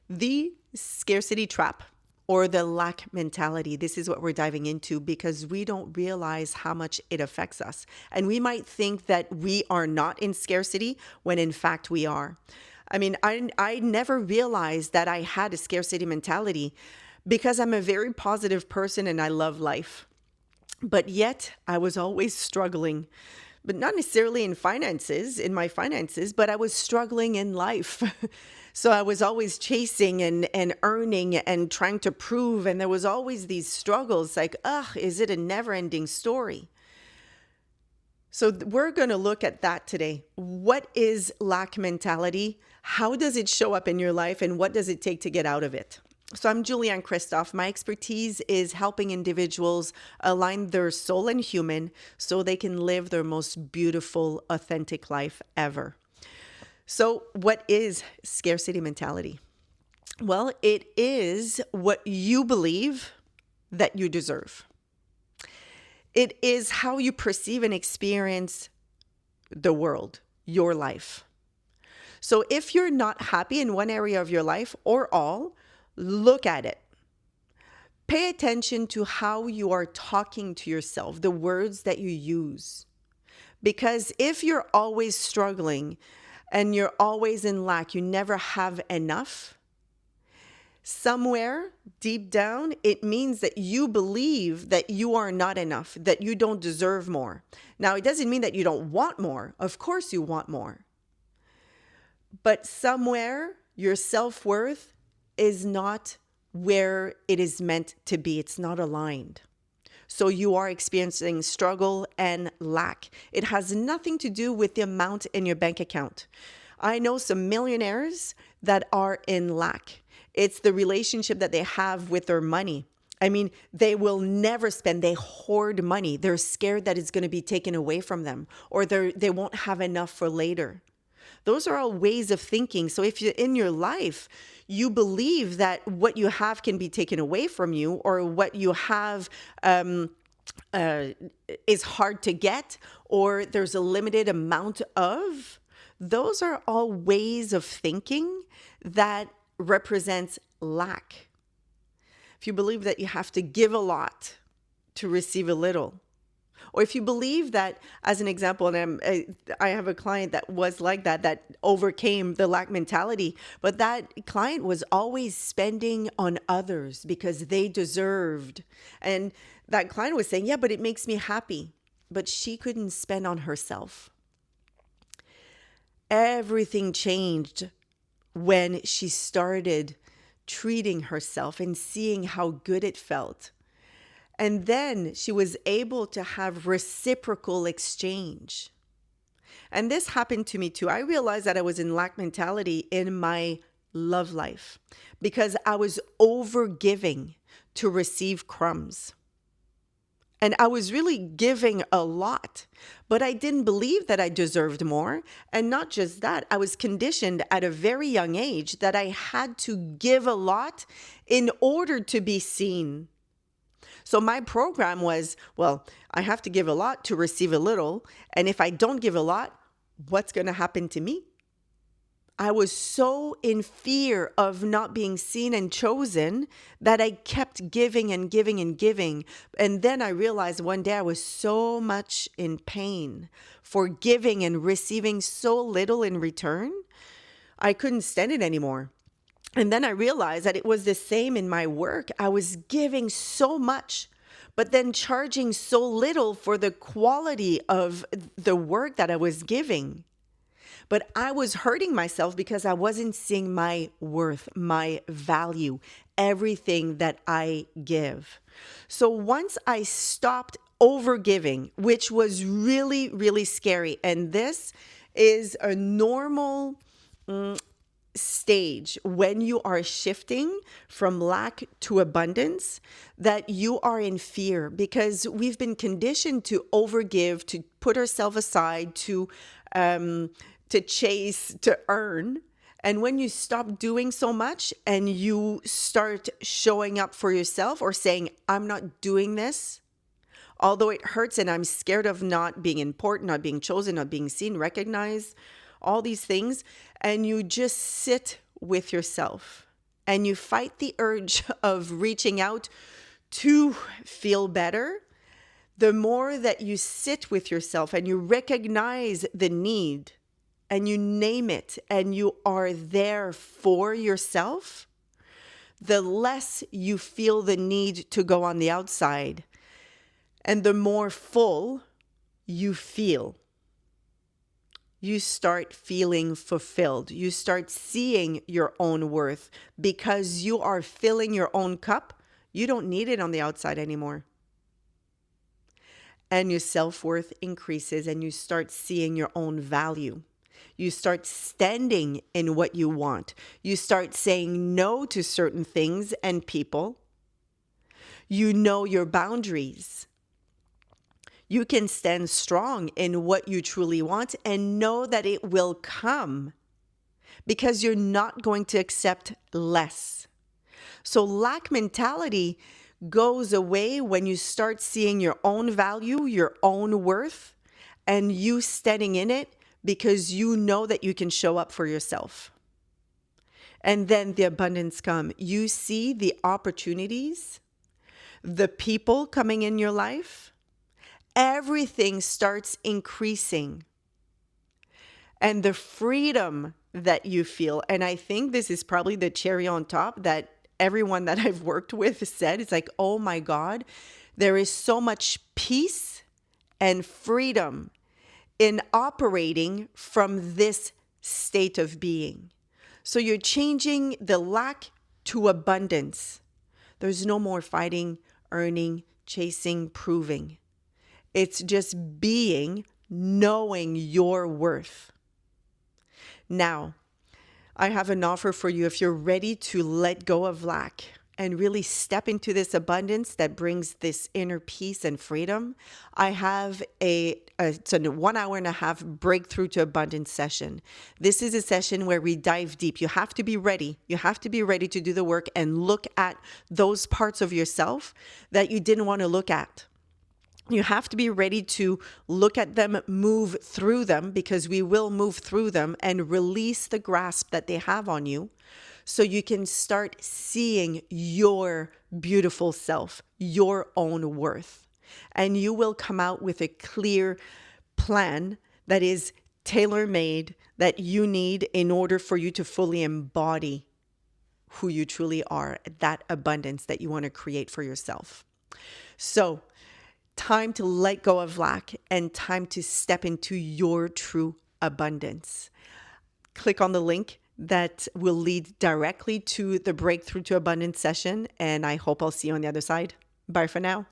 The scarcity trap or the lack mentality. This is what we're diving into because we don't realize how much it affects us. And we might think that we are not in scarcity when in fact we are. I mean, I never realized that I had a scarcity mentality because I'm a very positive person and I love life. But yet I was always struggling, but not necessarily in my finances, but I was struggling in life. So I was always chasing and earning and trying to prove. And there was always these struggles like, is it a never ending story? So we're going to look at that today. What is lack mentality? How does it show up in your life? And what does it take to get out of it? So I'm Julianne Christoph. My expertise is helping individuals align their soul and human so they can live their most beautiful, authentic life ever. So what is scarcity mentality? Well, it is what you believe that you deserve. It is how you perceive and experience the world, your life. So if you're not happy in one area of your life or all, look at it. Pay attention to how you are talking to yourself, the words that you use. Because if you're always struggling and you're always in lack, you never have enough, somewhere deep down, it means that you believe that you are not enough, that you don't deserve more. Now, it doesn't mean that you don't want more. Of course you want more. But somewhere your self-worth is not where it is meant to be. It's not aligned. So you are experiencing struggle and lack. It has nothing to do with the amount in your bank account. I know some millionaires that are in lack. It's the relationship that they have with their money. I mean, they will never spend. They hoard money. They're scared that it's going to be taken away from them, or they won't have enough for later. Those are all ways of thinking. So if you're in your life, you believe that what you have can be taken away from you, or what you have is hard to get, or there's a limited amount of, those are all ways of thinking that represents lack. If you believe that you have to give a lot to receive a little, or if you believe that, as an example, and I have a client that was like that overcame the lack mentality, but that client was always spending on others because they deserved. And that client was saying, yeah, but it makes me happy. But she couldn't spend on herself. Everything changed when she started treating herself and seeing how good it felt. And then she was able to have reciprocal exchange. And this happened to me too. I realized that I was in lack mentality in my love life because I was over giving to receive crumbs. And I was really giving a lot, but I didn't believe that I deserved more. And not just that, I was conditioned at a very young age that I had to give a lot in order to be seen. So my program was, well, I have to give a lot to receive a little. And if I don't give a lot, what's going to happen to me? I was so in fear of not being seen and chosen that I kept giving and giving and giving. And then I realized one day I was so much in pain for giving and receiving so little in return. I couldn't stand it anymore. And then I realized that it was the same in my work. I was giving so much, but then charging so little for the quality of the work that I was giving. But I was hurting myself because I wasn't seeing my worth, my value, everything that I give. So once I stopped overgiving, which was really, really scary, and this is a normal stage when you are shifting from lack to abundance, that you are in fear because we've been conditioned to overgive, to put ourselves aside, to chase, to earn. And when you stop doing so much and you start showing up for yourself or saying, I'm not doing this, although it hurts and I'm scared of not being important, not being chosen, not being seen, recognized, all these things, and you just sit with yourself and you fight the urge of reaching out to feel better, the more that you sit with yourself and you recognize the need and you name it and you are there for yourself, the less you feel the need to go on the outside and the more full you feel. You start feeling fulfilled. You start seeing your own worth because you are filling your own cup. You don't need it on the outside anymore. And your self-worth increases and you start seeing your own value. You start standing in what you want. You start saying no to certain things and people. You know your boundaries. You can stand strong in what you truly want and know that it will come because you're not going to accept less. So lack mentality goes away when you start seeing your own value, your own worth, and you standing in it because you know that you can show up for yourself. And then the abundance come. You see the opportunities, the people coming in your life. Everything starts increasing. And the freedom that you feel, and I think this is probably the cherry on top that everyone that I've worked with said, it's like, oh my God, there is so much peace and freedom in operating from this state of being. So you're changing the lack to abundance. There's no more fighting, earning, chasing, proving. It's just being, knowing your worth. Now, I have an offer for you if you're ready to let go of lack and really step into this abundance that brings this inner peace and freedom. I have it's a 1 hour and a half breakthrough to abundance session. This is a session where we dive deep. You have to be ready. You have to be ready to do the work and look at those parts of yourself that you didn't want to look at. You have to be ready to look at them, move through them, because we will move through them and release the grasp that they have on you so you can start seeing your beautiful self, your own worth. And you will come out with a clear plan that is tailor-made that you need in order for you to fully embody who you truly are, that abundance that you want to create for yourself. So, time to let go of lack and time to step into your true abundance. Click on the link that will lead directly to the Breakthrough to Abundance session, and I hope I'll see you on the other side. Bye for now.